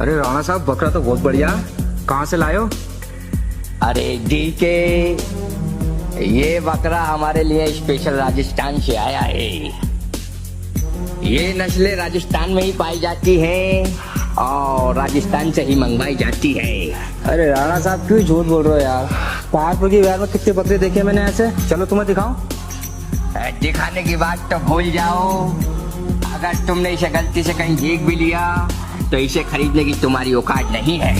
अरे राणा साहब, बकरा तो बहुत बढ़िया। कहाँ से लाए हो? अरे डीके, ये बकरा हमारे लिए स्पेशल राजस्थान से आया है। ये नस्लें राजस्थान में ही पाई जाती हैं और राजस्थान से ही मंगवाई जाती है। अरे राणा साहब, क्यों झूठ बोल रहे हो यार? पहाड़पुर की बिहार में कितने बकरे देखे मैंने ऐसे। चलो तुम्हें दिखाऊं। दिखाने की बात तो भूल जाओ। अगर तुमने इसे गलती से कहीं देख भी लिया तो इसे खरीदने की तुम्हारी औकात नहीं है।